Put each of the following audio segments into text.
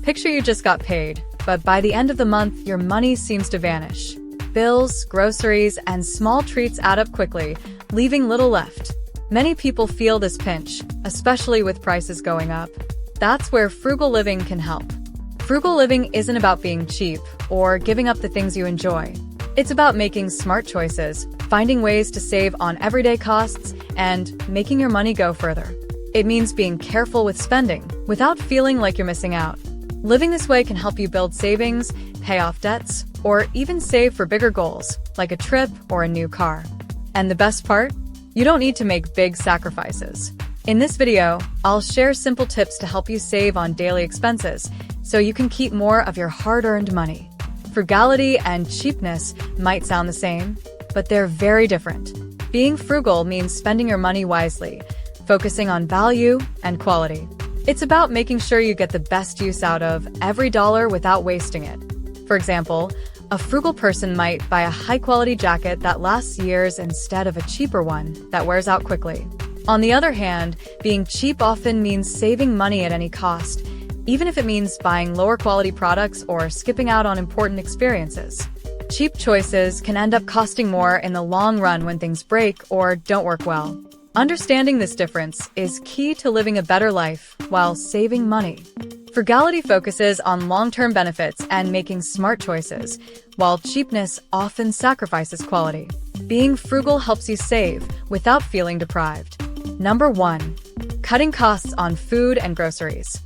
Picture you just got paid, but by the end of the month, your money seems to vanish. Bills, groceries, and small treats add up quickly, leaving little left. Many people feel this pinch, especially with prices going up. That's where frugal living can help. Frugal living isn't about being cheap or giving up the things you enjoy. It's about making smart choices, finding ways to save on everyday costs, and making your money go further. It means being careful with spending without feeling like you're missing out. Living this way can help you build savings, pay off debts, or even save for bigger goals, like a trip or a new car. And the best part? You don't need to make big sacrifices. In this video, I'll share simple tips to help you save on daily expenses so you can keep more of your hard-earned money. Frugality and cheapness might sound the same, but they're very different. Being frugal means spending your money wisely, focusing on value and quality. It's about making sure you get the best use out of every dollar without wasting it. For example, a frugal person might buy a high-quality jacket that lasts years instead of a cheaper one that wears out quickly. On the other hand, being cheap often means saving money at any cost, even if it means buying lower-quality products or skipping out on important experiences. Cheap choices can end up costing more in the long run when things break or don't work well. Understanding this difference is key to living a better life while saving money. Frugality focuses on long-term benefits and making smart choices, while cheapness often sacrifices quality. Being frugal helps you save without feeling deprived. Number 1. Cutting costs on food and groceries.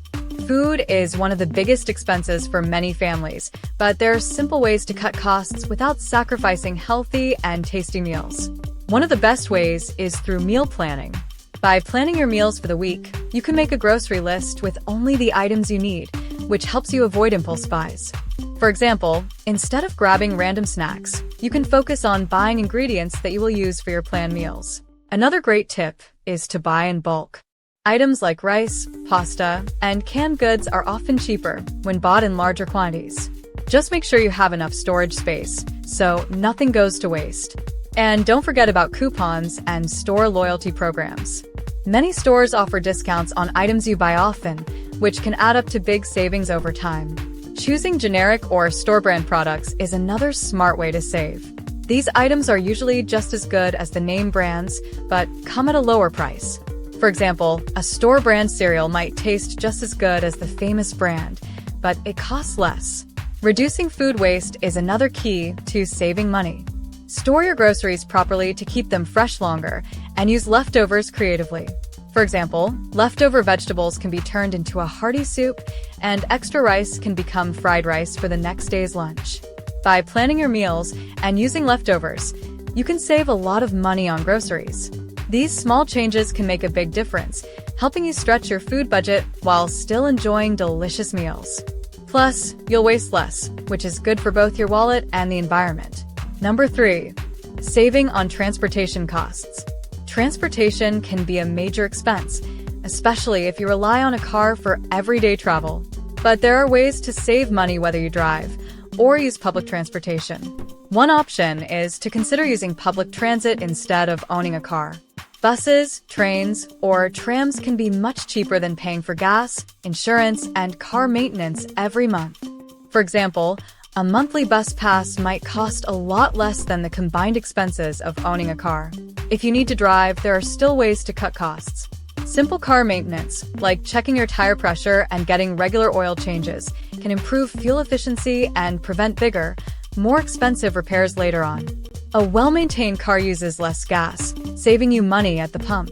Food is one of the biggest expenses for many families, but there are simple ways to cut costs without sacrificing healthy and tasty meals. One of the best ways is through meal planning. By planning your meals for the week, you can make a grocery list with only the items you need, which helps you avoid impulse buys. For example, instead of grabbing random snacks, you can focus on buying ingredients that you will use for your planned meals. Another great tip is to buy in bulk. Items like rice, pasta, and canned goods are often cheaper when bought in larger quantities. Just make sure you have enough storage space, so nothing goes to waste. And don't forget about coupons and store loyalty programs. Many stores offer discounts on items you buy often, which can add up to big savings over time. Choosing generic or store-brand products is another smart way to save. These items are usually just as good as the name brands, but come at a lower price. For example, a store-brand cereal might taste just as good as the famous brand, but it costs less. Reducing food waste is another key to saving money. Store your groceries properly to keep them fresh longer, and use leftovers creatively. For example, leftover vegetables can be turned into a hearty soup, and extra rice can become fried rice for the next day's lunch. By planning your meals and using leftovers, you can save a lot of money on groceries. These small changes can make a big difference, helping you stretch your food budget while still enjoying delicious meals. Plus, you'll waste less, which is good for both your wallet and the environment. Number 3. Saving on transportation costs. Transportation can be a major expense, especially if you rely on a car for everyday travel. But there are ways to save money whether you drive or use public transportation. One option is to consider using public transit instead of owning a car. Buses, trains, or trams can be much cheaper than paying for gas, insurance, and car maintenance every month. For example, a monthly bus pass might cost a lot less than the combined expenses of owning a car. If you need to drive, there are still ways to cut costs. Simple car maintenance, like checking your tire pressure and getting regular oil changes, can improve fuel efficiency and prevent bigger, more expensive repairs later on. A well-maintained car uses less gas, saving you money at the pump.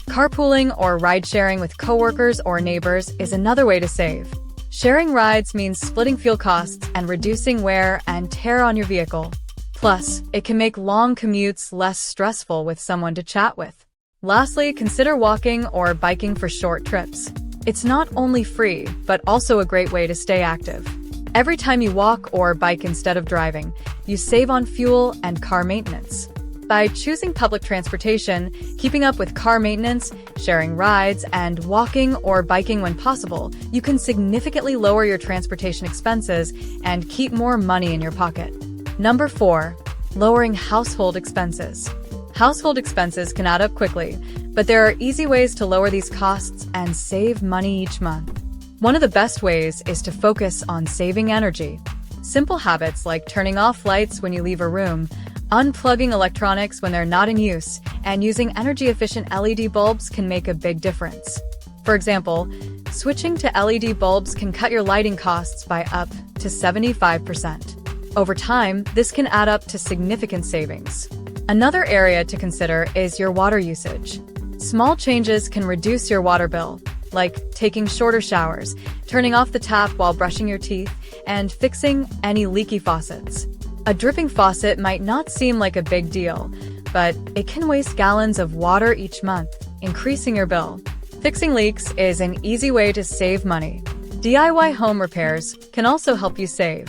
Carpooling or ride-sharing with coworkers or neighbors is another way to save. Sharing rides means splitting fuel costs and reducing wear and tear on your vehicle. Plus, it can make long commutes less stressful with someone to chat with. Lastly, consider walking or biking for short trips. It's not only free, but also a great way to stay active. Every time you walk or bike instead of driving, you save on fuel and car maintenance. By choosing public transportation, keeping up with car maintenance, sharing rides, and walking or biking when possible, you can significantly lower your transportation expenses and keep more money in your pocket. Number 4. Lowering household expenses. Household expenses can add up quickly, but there are easy ways to lower these costs and save money each month. One of the best ways is to focus on saving energy. Simple habits like turning off lights when you leave a room, unplugging electronics when they're not in use, and using energy-efficient LED bulbs can make a big difference. For example, switching to LED bulbs can cut your lighting costs by up to 75%. Over time, this can add up to significant savings. Another area to consider is your water usage. Small changes can reduce your water bill, like taking shorter showers, turning off the tap while brushing your teeth, and fixing any leaky faucets. A dripping faucet might not seem like a big deal, but it can waste gallons of water each month, increasing your bill. Fixing leaks is an easy way to save money. DIY home repairs can also help you save.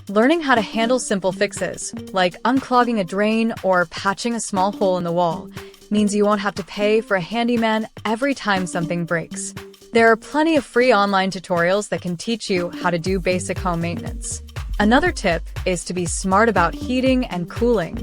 Learning how to handle simple fixes, like unclogging a drain or patching a small hole in the wall, means you won't have to pay for a handyman every time something breaks. There are plenty of free online tutorials that can teach you how to do basic home maintenance. Another tip is to be smart about heating and cooling.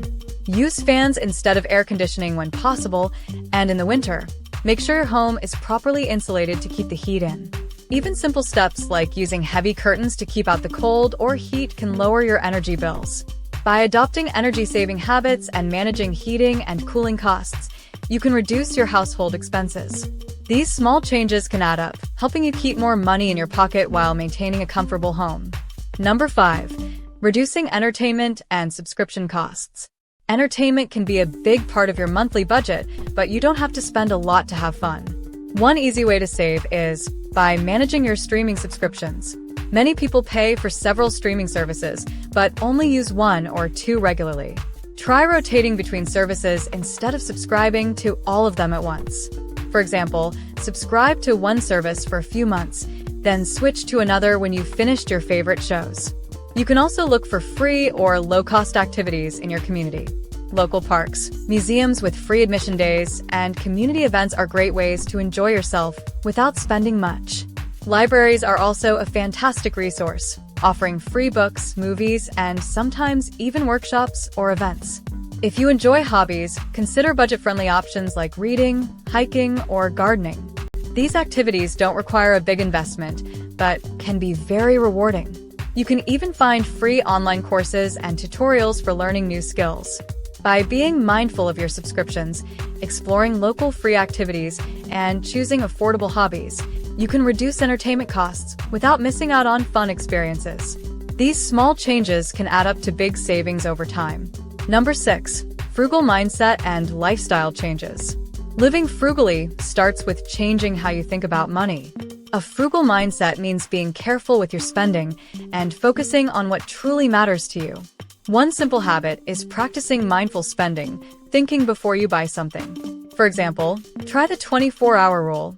Use fans instead of air conditioning when possible, and in the winter, make sure your home is properly insulated to keep the heat in. Even simple steps like using heavy curtains to keep out the cold or heat can lower your energy bills. By adopting energy-saving habits and managing heating and cooling costs, you can reduce your household expenses. These small changes can add up, helping you keep more money in your pocket while maintaining a comfortable home. Number 5. Reducing entertainment and subscription costs. Entertainment can be a big part of your monthly budget, but you don't have to spend a lot to have fun. One easy way to save is by managing your streaming subscriptions. Many people pay for several streaming services, but only use one or two regularly. Try rotating between services instead of subscribing to all of them at once. For example, subscribe to one service for a few months, then switch to another when you've finished your favorite shows. You can also look for free or low-cost activities in your community. Local parks, museums with free admission days, and community events are great ways to enjoy yourself without spending much. Libraries are also a fantastic resource, offering free books, movies, and sometimes even workshops or events. If you enjoy hobbies, consider budget-friendly options like reading, hiking, or gardening. These activities don't require a big investment, but can be very rewarding. You can even find free online courses and tutorials for learning new skills. By being mindful of your subscriptions, exploring local free activities, and choosing affordable hobbies, you can reduce entertainment costs without missing out on fun experiences. These small changes can add up to big savings over time. Number 6. Frugal mindset and lifestyle changes. Living frugally starts with changing how you think about money. A frugal mindset means being careful with your spending and focusing on what truly matters to you. One simple habit is practicing mindful spending, thinking before you buy something. For example, try the 24-hour rule.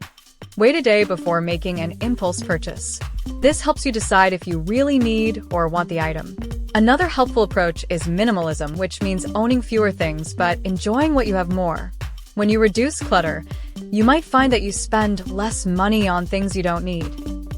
Wait a day before making an impulse purchase. This helps you decide if you really need or want the item. Another helpful approach is minimalism, which means owning fewer things but enjoying what you have more. When you reduce clutter, you might find that you spend less money on things you don't need.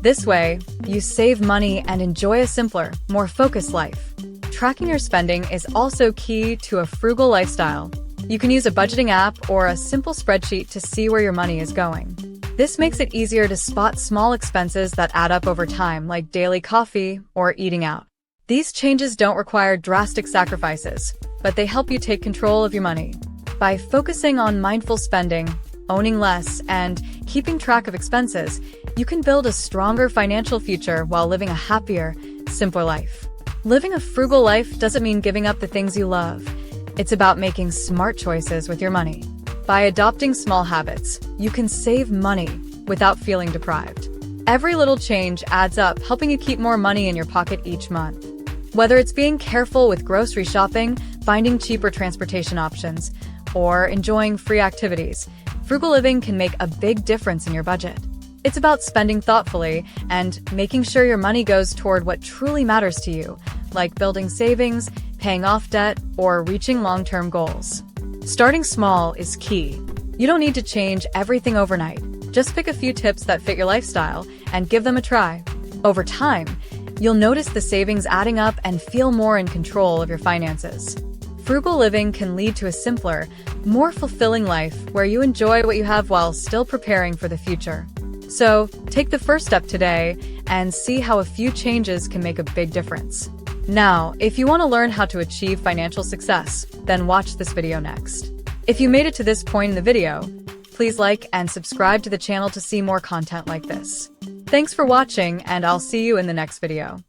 This way, you save money and enjoy a simpler, more focused life. Tracking your spending is also key to a frugal lifestyle. You can use a budgeting app or a simple spreadsheet to see where your money is going. This makes it easier to spot small expenses that add up over time, like daily coffee or eating out. These changes don't require drastic sacrifices, but they help you take control of your money. By focusing on mindful spending, owning less, and keeping track of expenses, you can build a stronger financial future while living a happier, simpler life. Living a frugal life doesn't mean giving up the things you love. It's about making smart choices with your money. By adopting small habits, you can save money without feeling deprived. Every little change adds up, helping you keep more money in your pocket each month. Whether it's being careful with grocery shopping, finding cheaper transportation options, or enjoying free activities, frugal living can make a big difference in your budget. It's about spending thoughtfully and making sure your money goes toward what truly matters to you, like building savings, paying off debt, or reaching long-term goals. Starting small is key. You don't need to change everything overnight. Just pick a few tips that fit your lifestyle and give them a try. Over time, you'll notice the savings adding up and feel more in control of your finances. Frugal living can lead to a simpler, more fulfilling life where you enjoy what you have while still preparing for the future. So, take the first step today and see how a few changes can make a big difference. Now, if you want to learn how to achieve financial success, then watch this video next. If you made it to this point in the video, please like and subscribe to the channel to see more content like this. Thanks for watching, and I'll see you in the next video.